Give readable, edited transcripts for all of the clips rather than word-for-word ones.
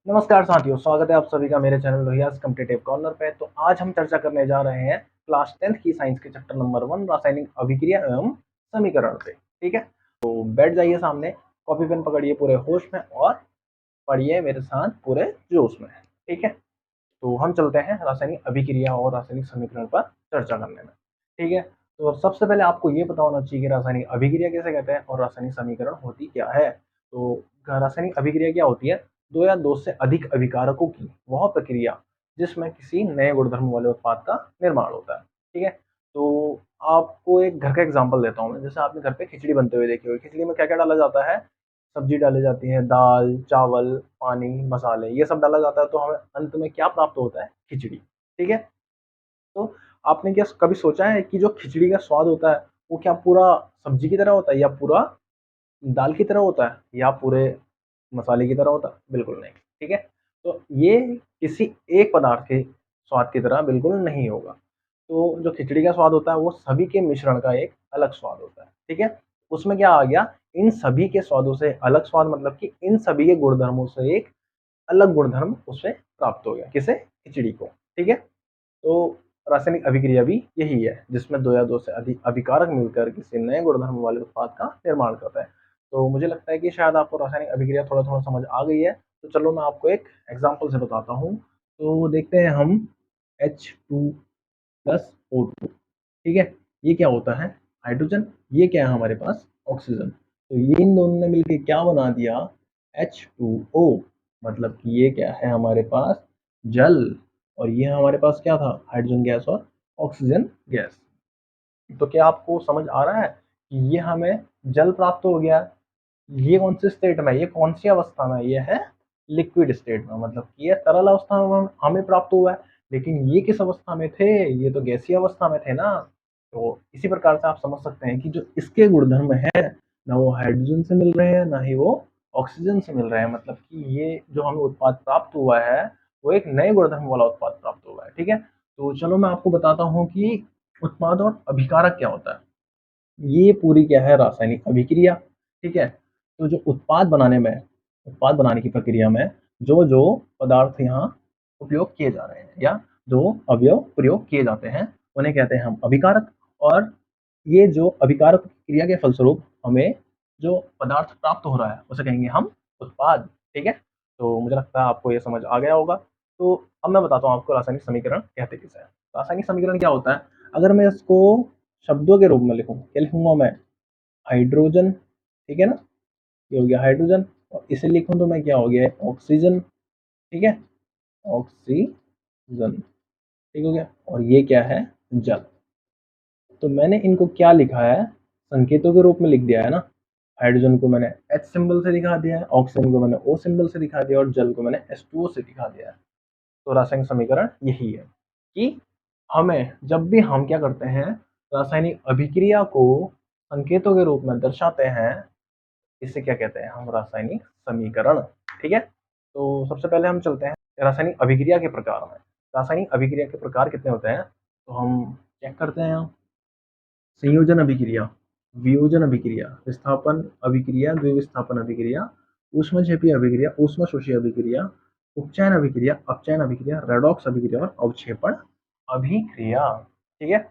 नमस्कार साथियों, स्वागत है आप सभी का मेरे चैनल लोहियास कॉम्पिटिटिव कॉर्नर पे। तो आज हम चर्चा करने जा रहे हैं क्लास 10th की साइंस के चैप्टर नंबर 1 रासायनिक अभिक्रिया एवं समीकरण पे। ठीक है, तो बैठ जाइए सामने, कॉपी पेन पकड़िए पूरे होश में और पढ़िए मेरे साथ पूरे जोश में। ठीक है, तो हम चलते हैं रासायनिक अभिक्रिया और रासायनिक समीकरण पर चर्चा करने में। ठीक है, तो सबसे पहले आपको ये पता होना चाहिए कि रासायनिक अभिक्रिया कैसे कहते हैं और रासायनिक समीकरण होती क्या है। तो रासायनिक अभिक्रिया क्या होती है? दो या दो से अधिक अभिकारकों की वह प्रक्रिया जिसमें किसी नए गुणधर्म वाले उत्पाद का निर्माण होता है। ठीक है, तो आपको एक घर का एग्जाम्पल देता हूँ मैं। जैसे आपने घर पे खिचड़ी बनते हुए देखी होगी, खिचड़ी में क्या क्या डाला जाता है? सब्जी डाली जाती है, दाल, चावल, पानी, मसाले, ये सब डाला जाता है, तो हमें अंत में क्या प्राप्त होता है? खिचड़ी। ठीक है, तो आपने क्या कभी सोचा है कि जो खिचड़ी का स्वाद होता है वो क्या पूरा सब्जी की तरह होता है या पूरा दाल की तरह होता है या पूरे मसाले की तरह होता है? बिल्कुल नहीं। ठीक है, तो ये किसी एक पदार्थ के स्वाद की तरह बिल्कुल नहीं होगा। तो जो खिचड़ी का स्वाद होता है वो सभी के मिश्रण का एक अलग स्वाद होता है। ठीक है, उसमें क्या आ गया? इन सभी के स्वादों से अलग स्वाद, मतलब कि इन सभी के गुणधर्मों से एक अलग गुणधर्म उसे प्राप्त हो गया। किसे? खिचड़ी को। ठीक है, तो रासायनिक अभिक्रिया भी यही है जिसमें दो या दो से अधिक अभिकारक मिलकर किसी नए गुणधर्म वाले उत्पाद का निर्माण करता है। तो मुझे लगता है कि शायद आपको रासायनिक अभिक्रिया थोड़ा थोड़ा समझ आ गई है। तो चलो मैं आपको एक एग्जाम्पल से बताता हूँ। तो देखते हैं हम H2 + O2। ठीक है, ये क्या होता है? हाइड्रोजन। ये क्या है हमारे पास? ऑक्सीजन। तो ये इन दोनों ने मिलकर क्या बना दिया? H2O। मतलब कि ये क्या है हमारे पास? जल। और ये हमारे पास क्या था? हाइड्रोजन गैस और ऑक्सीजन गैस। तो क्या आपको समझ आ रहा है कि ये हमें जल प्राप्त हो गया? ये कौन से स्टेट में? ये कौन सी अवस्था में? ये है लिक्विड स्टेट में, मतलब कि ये तरल अवस्था में हमें प्राप्त हुआ है। लेकिन ये किस अवस्था में थे? ये तो गैसीय अवस्था में थे ना। तो इसी प्रकार से आप समझ सकते हैं कि जो इसके गुणधर्म है, ना वो हाइड्रोजन से मिल रहे हैं ना ही वो ऑक्सीजन से मिल रहे हैं। मतलब कि ये जो हमें उत्पाद प्राप्त हुआ है वो एक नए गुणधर्म वाला उत्पाद प्राप्त हुआ है। ठीक है, तो चलो मैं आपको बताता हूँ कि उत्पाद और अभिकारक क्या होता है। ये पूरी क्या है? रासायनिक अभिक्रिया। ठीक है, तो जो उत्पाद बनाने की प्रक्रिया में जो जो पदार्थ यहाँ उपयोग किए जा रहे हैं या जो अवयव प्रयोग किए जाते हैं उन्हें कहते हैं हम अभिकारक। और ये जो अभिकारक क्रिया के फलस्वरूप हमें जो पदार्थ प्राप्त हो रहा है उसे कहेंगे हम उत्पाद। ठीक है, तो मुझे लगता है आपको ये समझ आ गया होगा। तो अब मैं बताता हूँ आपको रासायनिक समीकरण कहते किसे हैं। रासायनिक समीकरण क्या होता है? अगर मैं इसको शब्दों के रूप में लिखूं, क्या लिखूंगा मैं? हाइड्रोजन। ठीक है ना, ये हो गया हाइड्रोजन। और इसे लिखूं तो मैं क्या हो गया? ऑक्सीजन। ठीक है, ऑक्सीजन। ठीक हो गया। और ये क्या है? जल। तो मैंने इनको क्या लिखा है? संकेतों के रूप में लिख दिया है ना। हाइड्रोजन को मैंने H सिंबल से दिखा दिया है, ऑक्सीजन को मैंने O सिंबल से दिखा दिया और जल को मैंने H2O से दिखा दिया है। तो रासायनिक समीकरण यही है कि हमें जब भी हम क्या करते हैं, रासायनिक अभिक्रिया को संकेतों के रूप में दर्शाते हैं, इसे क्या कहते हैं हम? रासायनिक समीकरण। ठीक है, तो सबसे पहले हम चलते हैं रासायनिक अभिक्रिया के प्रकार में। रासायनिक अभिक्रिया के प्रकार कितने होते हैं तो हम चेक करते हैं। संयोजन अभिक्रिया, वियोजन अभिक्रिया, विस्थापन अभिक्रिया, द्विविस्थापन अभिक्रिया, ऊष्मक्षेपी अभिक्रिया, ऊष्मशोषी अभिक्रिया, उपचयन अभिक्रिया, अपचयन अभिक्रिया, रेडॉक्स अभिक्रिया और अवक्षेपण अभिक्रिया। ठीक है,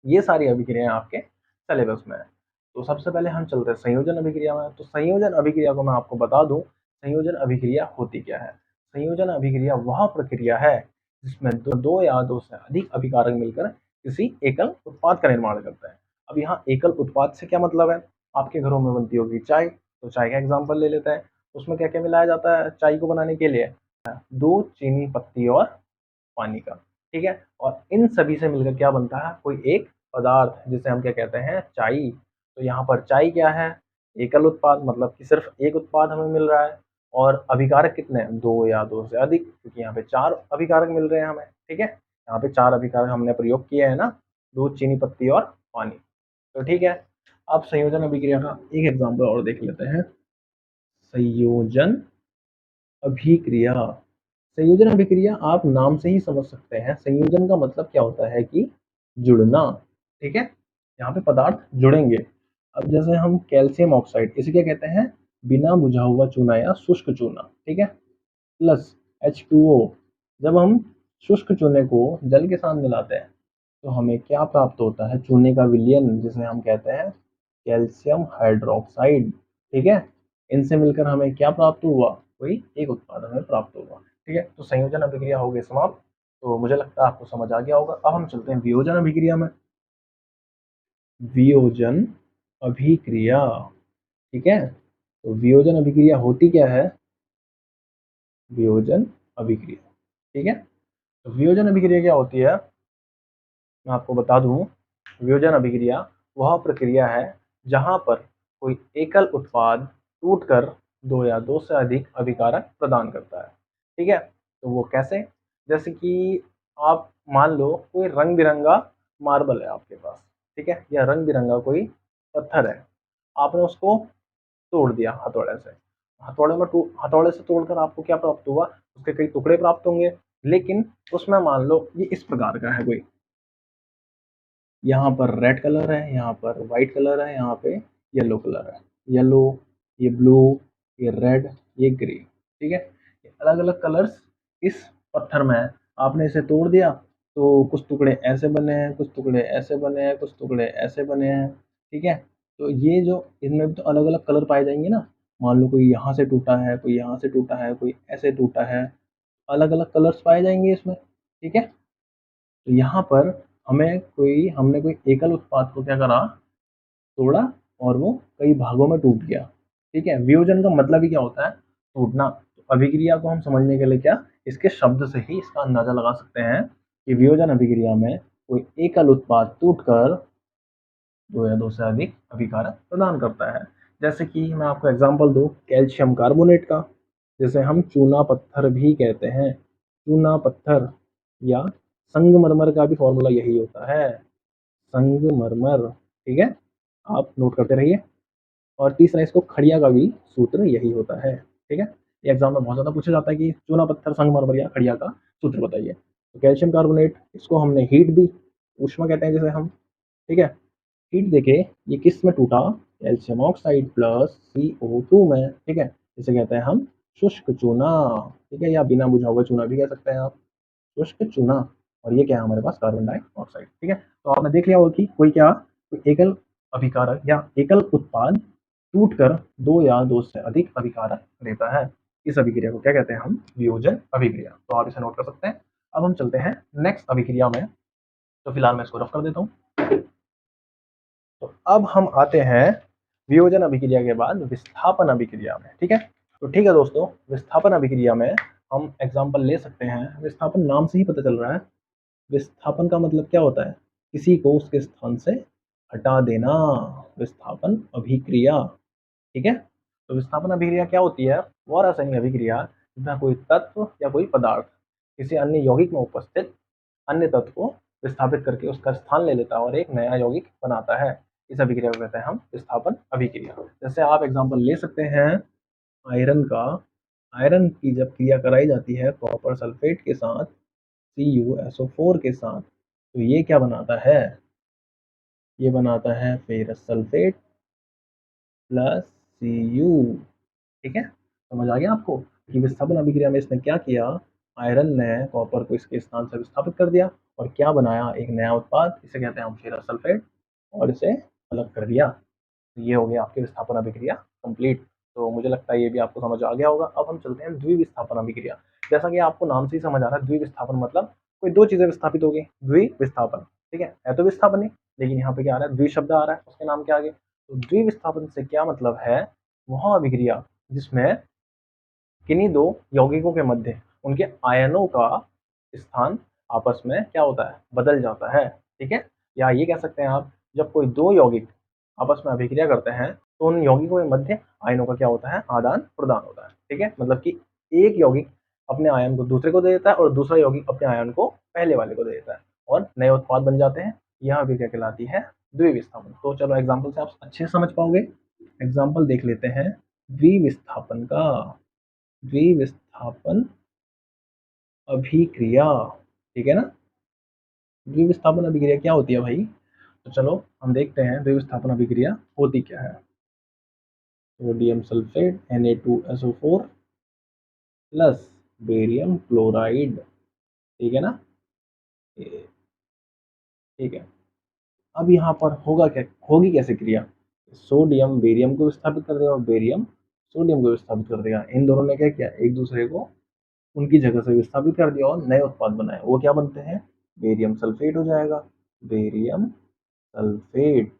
ये सारी अभिक्रियाएं आपके सिलेबस में है। तो सबसे पहले हम चलते हैं संयोजन अभिक्रिया में। तो संयोजन अभिक्रिया को मैं आपको बता दूं, संयोजन अभिक्रिया होती क्या है? संयोजन अभिक्रिया वह प्रक्रिया है जिसमें दो या दो से अधिक अभिकारक मिलकर किसी एकल उत्पाद का निर्माण करते हैं। अब यहाँ एकल उत्पाद से क्या मतलब है? आपके घरों में बनती होगी चाय, तो चाय का एग्जाम्पल ले लेते हैं। उसमें क्या क्या मिलाया जाता है चाय को बनाने के लिए? दूध, चीनी, पत्ती और पानी का। ठीक है, और इन सभी से मिलकर क्या बनता है? कोई एक पदार्थ जिसे हम क्या कहते हैं? चाय। तो यहाँ पर चाय क्या है? एकल उत्पाद, मतलब कि सिर्फ एक उत्पाद हमें मिल रहा है। और अभिकारक कितने हैं? दो या दो से अधिक, क्योंकि यहाँ पे चार अभिकारक मिल रहे हैं हमें। ठीक है, यहाँ पे चार अभिकारक हमने प्रयोग किए हैं ना, दूध, चीनी, पत्ती और पानी। तो ठीक है, अब संयोजन अभिक्रिया का एक एग्जाम्पल और देख लेते हैं। संयोजन अभिक्रिया। संयोजन अभिक्रिया आप नाम से ही समझ सकते हैं। संयोजन का मतलब क्या होता है कि जुड़ना। ठीक है, यहाँ पे पदार्थ जुड़ेंगे। अब जैसे हम कैल्शियम ऑक्साइड, इसे क्या कहते हैं? बिना बुझा हुआ चूना या शुष्क चूना। ठीक है, प्लस H2O। जब हम शुष्क चूने को जल के साथ मिलाते हैं तो हमें क्या प्राप्त होता है? चूने का विलयन, जिसे हम कहते हैं कैल्शियम हाइड्रोक्साइड। ठीक है, इनसे मिलकर हमें क्या प्राप्त हुआ? कोई एक उत्पाद हमें प्राप्त हुआ। ठीक है, तो संयोजन अभिक्रिया हो गई समाप्त। तो मुझे लगता है आपको समझ आ गया होगा। अब हम चलते हैं वियोजन अभिक्रिया में। वियोजन अभिक्रिया, ठीक है, तो वियोजन अभिक्रिया होती क्या है? वियोजन अभिक्रिया, ठीक है, तो वियोजन अभिक्रिया क्या होती है? मैं आपको बता दूं, वियोजन अभिक्रिया वह प्रक्रिया है जहां पर कोई एकल उत्पाद टूटकर दो या दो से अधिक अभिकारक प्रदान करता है। ठीक है, तो वो कैसे? जैसे कि आप मान लो कोई रंग बिरंगा मार्बल है आपके पास, ठीक है, या रंग बिरंगा कोई पत्थर है, आपने उसको तोड़ दिया हथौड़े से। हथौड़े से तोड़कर आपको क्या प्राप्त हुआ? उसके कई टुकड़े प्राप्त होंगे, लेकिन उसमें मान लो ये इस प्रकार का है कोई, यहाँ पर रेड कलर है, यहाँ पर व्हाइट कलर है, यहाँ पे येलो कलर है। येलो, ये ब्लू, ये रेड, ये ग्रीन। ठीक है, ये अलग अलग कलर्स इस पत्थर में है। आपने इसे तोड़ दिया तो कुछ टुकड़े ऐसे बने हैं, कुछ टुकड़े ऐसे बने हैं, कुछ टुकड़े ऐसे बने हैं। ठीक है, तो ये जो इनमें भी तो अलग अलग कलर पाए जाएंगे ना। मान लो कोई यहाँ से टूटा है, कोई यहाँ से टूटा है, कोई ऐसे टूटा है, अलग अलग कलर्स पाए जाएंगे इसमें। ठीक है, तो यहाँ पर हमने कोई एकल उत्पाद को क्या करा? तोड़ा, और वो कई भागों में टूट गया। ठीक है, वियोजन का मतलब ही क्या होता है? टूटना। तो अभिक्रिया को हम समझने के लिए क्या, इसके शब्द से ही इसका अंदाजा लगा सकते हैं कि वियोजन अभिक्रिया में कोई एकल उत्पाद टूटकर दो या दो से अधिक अभिकारक प्रदान करता है। जैसे कि मैं आपको एग्जांपल दूं कैल्शियम कार्बोनेट का, जिसे हम चूना पत्थर भी कहते हैं। चूना पत्थर या संगमरमर का भी फॉर्मूला यही होता है, संगमरमर। ठीक है, आप नोट करते रहिए। और तीसरा, इसको खड़िया का भी सूत्र यही होता है। ठीक है, ये एग्जाम में बहुत ज़्यादा पूछा जाता है कि चूना पत्थर, संगमरमर या खड़िया का सूत्र बताइए। तो कैल्शियम कार्बोनेट, इसको हमने हीट दी, ऊष्मा कहते हैं जिसे हम। ठीक है, हीट देके ये किस में टूटा? कैल्शियम ऑक्साइड प्लस CO2 में। ठीक है, इसे कहते हैं हम शुष्क चूना। ठीक है, या बिना बुझा हुआ चूना भी कह सकते हैं आप, शुष्क चूना। और ये क्या है हमारे पास? Carbon dioxide. ठीक है, तो आपने देख लिया होगा कि कोई एकल अभिकारक या एकल उत्पाद टूटकर दो या दो से अधिक अभिकारक देता है। इस अभिक्रिया को क्या कहते हैं? हम वियोजन अभिक्रिया। तो आप इसे नोट कर सकते हैं। अब हम चलते हैं नेक्स्ट अभिक्रिया में। तो फिलहाल मैं इसको रफ कर देता हूँ। तो अब हम आते हैं वियोजन अभिक्रिया के बाद विस्थापन अभिक्रिया में। ठीक है, तो ठीक है दोस्तों, विस्थापन अभिक्रिया में हम एग्जाम्पल ले सकते हैं। विस्थापन नाम से ही पता चल रहा है। विस्थापन का मतलब क्या होता है? किसी को उसके स्थान से हटा देना, विस्थापन अभिक्रिया। ठीक है, तो विस्थापन अभिक्रिया क्या होती है? वह रासायनिक अभिक्रिया जिसमें कोई तत्व या कोई पदार्थ किसी अन्य यौगिक में उपस्थित अन्य तत्व को विस्थापित करके उसका स्थान ले लेता है और एक नया यौगिक बनाता है। इस अभिक्रिया को कहते हैं हम विस्थापन अभिक्रिया। जैसे आप एग्जाम्पल ले सकते हैं आयरन का। आयरन की जब क्रिया कराई जाती है कॉपर सल्फेट के साथ, CuSO4 के साथ, तो ये क्या बनाता है? ये बनाता है फेरस सल्फेट प्लस Cu। ठीक है, समझ आ गया आपको कि विस्थापन अभिक्रिया में इसने क्या किया? आयरन ने कॉपर को इसके स्थान से विस्थापित कर दिया और क्या बनाया? एक नया उत्पाद, इसे कहते हैं हम फेरस सल्फेट, और इसे अलग कर दिया। तो ये हो गया आपकी विस्थापन अभिक्रिया कंप्लीट। तो मुझे लगता है ये भी आपको समझ आ गया होगा। अब हम चलते हैं द्विविस्थापन अभिक्रिया। जैसा कि आपको नाम से ही समझ आ रहा है, द्विविस्थापन मतलब कोई दो चीजें विस्थापित हो गई, द्विविस्थापन। ठीक है तो विस्थापन ही, लेकिन यहाँ पे क्या आ रहा है? द्वि शब्द आ रहा है उसके नाम के आगे। तो द्विविस्थापन से क्या मतलब है? वह अभिक्रिया जिसमें किन्हीं दो यौगिकों के मध्य उनके आयनों का स्थान आपस में क्या होता है? बदल जाता है। ठीक है, या ये कह सकते हैं आप, जब कोई दो यौगिक आपस में अभिक्रिया करते हैं तो उन यौगिकों के मध्य आयनों का क्या होता है? आदान प्रदान होता है। ठीक है, मतलब कि एक यौगिक अपने आयन को दूसरे को दे देता है और दूसरा यौगिक अपने आयन को पहले वाले को दे देता है और नए उत्पाद बन जाते हैं। यह अभिक्रिया कहलाती है द्विविस्थापन। तो चलो एग्जाम्पल से आप अच्छे से समझ पाओगे। एग्जाम्पल देख लेते हैं द्विविस्थापन का। द्विविस्थापन अभिक्रिया, ठीक है ना। द्विविस्थापन अभिक्रिया क्या होती है भाई? तो चलो हम देखते हैं द्विविस्थापन अभिक्रिया होती क्या है। Sodium sulphate Na2SO4 plus barium chloride, ठीक है ना, ये, ठीक है। अब यहाँ पर होगा क्या, होगी कैसे क्रिया, सोडियम बेरियम को विस्थापित कर देगा और बेरियम सोडियम को विस्थापित कर देगा। इन दोनों ने क्या किया, एक दूसरे को उनकी जगह से विस्थापित कर दिया और नए उत्पाद बनाए। वो क्या बनते हैं, बेरियम सल्फेट हो जाएगा, barium sulphate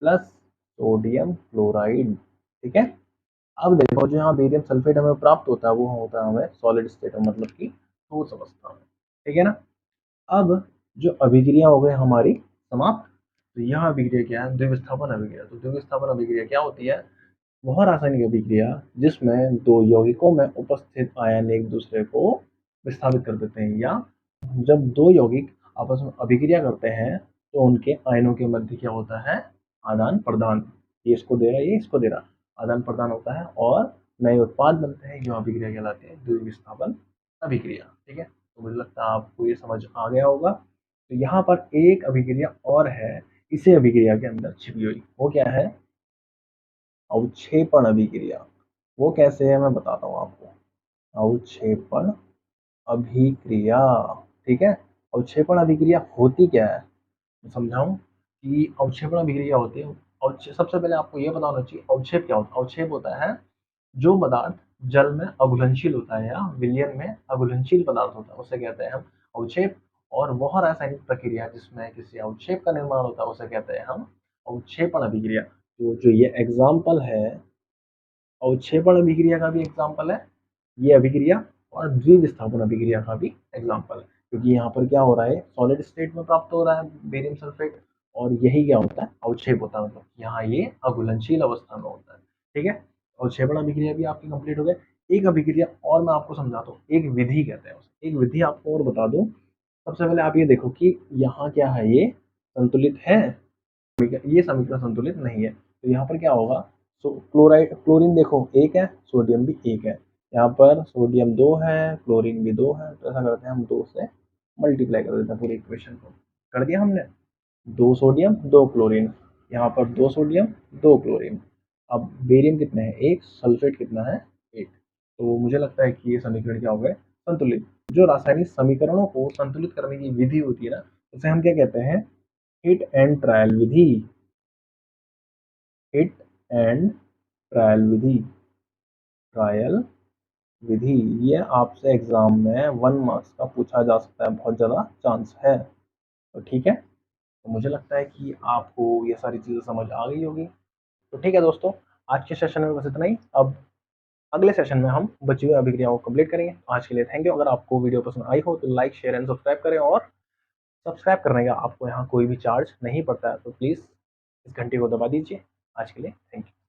plus sodium chloride, ठीक है। अब देखो जो यहाँ बेरियम सल्फेट हमें प्राप्त होता है वो होता है हमें सॉलिड स्टेट में, मतलब कि ठोस अवस्था में, ठीक है ना। अब जो अभिक्रिया हो गई हमारी समाप्त। तो यह अभिक्रिया क्या है, द्विविस्थापन अभिक्रिया। तो द्विविस्थापन अभिक्रिया क्या होती है, वह रासायनिक अभिक्रिया जिसमें दो यौगिकों में उपस्थित आयन एक दूसरे को विस्थापित कर देते हैं, या जब दो यौगिक आपस में अभिक्रिया करते हैं तो उनके आयनों के मध्य क्या होता है, आदान प्रदान। ये इसको दे रहा है, ये इसको दे रहा, आदान प्रदान होता है और नए उत्पाद बनते हैं जो अभिक्रिया कहलाते हैं द्विविस्थापन अभिक्रिया, ठीक है। तो मुझे लगता है आपको ये समझ आ गया होगा। तो यहाँ पर एक अभिक्रिया और है इसी अभिक्रिया के अंदर छिपी हुई, वो क्या है, अवक्षेपण अभिक्रिया। वो कैसे है मैं बताता हूँ आपको, अवक्षेपण अभिक्रिया, ठीक है। अवक्षेपण अभिक्रिया होती क्या है, समझाऊं कि अवक्षेपण अभिक्रिया होती है। और सबसे पहले आपको यह पता होना चाहिए अवक्षेप क्या होता है। अवक्षेप होता है जो पदार्थ जल में अघुलनशील होता है या विलयन में अघुलनशील पदार्थ होता है उसे कहते हैं हम अवक्षेप। और वह रासायनिक प्रक्रिया जिसमें किसी अवक्षेप का निर्माण होता है उसे कहते हैं हम अवक्षेपण अभिक्रिया। तो जो ये एग्जाम्पल है अवक्षेपण अभिक्रिया का भी एग्जाम्पल है ये अभिक्रिया, और द्विविस्थापन अभिक्रिया का भी एग्जाम्पल है, क्योंकि यहाँ पर क्या हो रहा है, सॉलिड स्टेट में प्राप्त हो रहा है बेरियम सल्फेट, और यही क्या होता है, अवक्षेप होता है, मतलब यहाँ ये अघुलनशील अवस्था में होता है, ठीक है। अवक्षेपण अभिक्रिया भी आपकी कंप्लीट हो गई। एक अभिक्रिया और मैं आपको समझाता हूँ, एक विधि कहते हैं उसे, एक विधि आपको और बता दूं। सबसे पहले आप ये देखो कि यहाँ क्या है, ये संतुलित है, ये समीकरण संतुलित नहीं है। तो यहाँ पर क्या होगा, क्लोराइड क्लोरीन देखो एक है, सोडियम भी एक है, यहाँ पर सोडियम 2 है, क्लोरीन भी 2 है। तो ऐसा करते हैं हम 2 से मल्टीप्लाई कर देते हैं पूरी इक्वेशन को, कर दिया हमने, 2 सोडियम 2 क्लोरीन, यहाँ पर 2 सोडियम 2 क्लोरीन। अब बेरियम कितने हैं, एक, सल्फेट कितना है, एक। तो मुझे लगता है कि ये समीकरण क्या हो गए, संतुलित। जो रासायनिक समीकरणों को संतुलित करने की विधि होती है ना, उसे हम क्या कहते हैं, हिट एंड ट्रायल विधि, हिट एंड ट्रायल विधि, ट्रायल विधि। ये आपसे एग्जाम में 1 मार्क्स का पूछा जा सकता है, बहुत ज़्यादा चांस है। तो ठीक है, तो मुझे लगता है कि आपको ये सारी चीज़ें समझ आ गई होगी। तो ठीक है दोस्तों, आज के सेशन में बस इतना ही। अब अगले सेशन में हम बची हुई अभिक्रियाओं को कंप्लीट करेंगे। आज के लिए थैंक यू। अगर आपको वीडियो पसंद आई हो तो लाइक शेयर एंड सब्सक्राइब करें, और सब्सक्राइब करने का आपको यहाँ कोई भी चार्ज नहीं पड़ता है, तो प्लीज़ इस घंटी को दबा दीजिए। आज के लिए थैंक यू।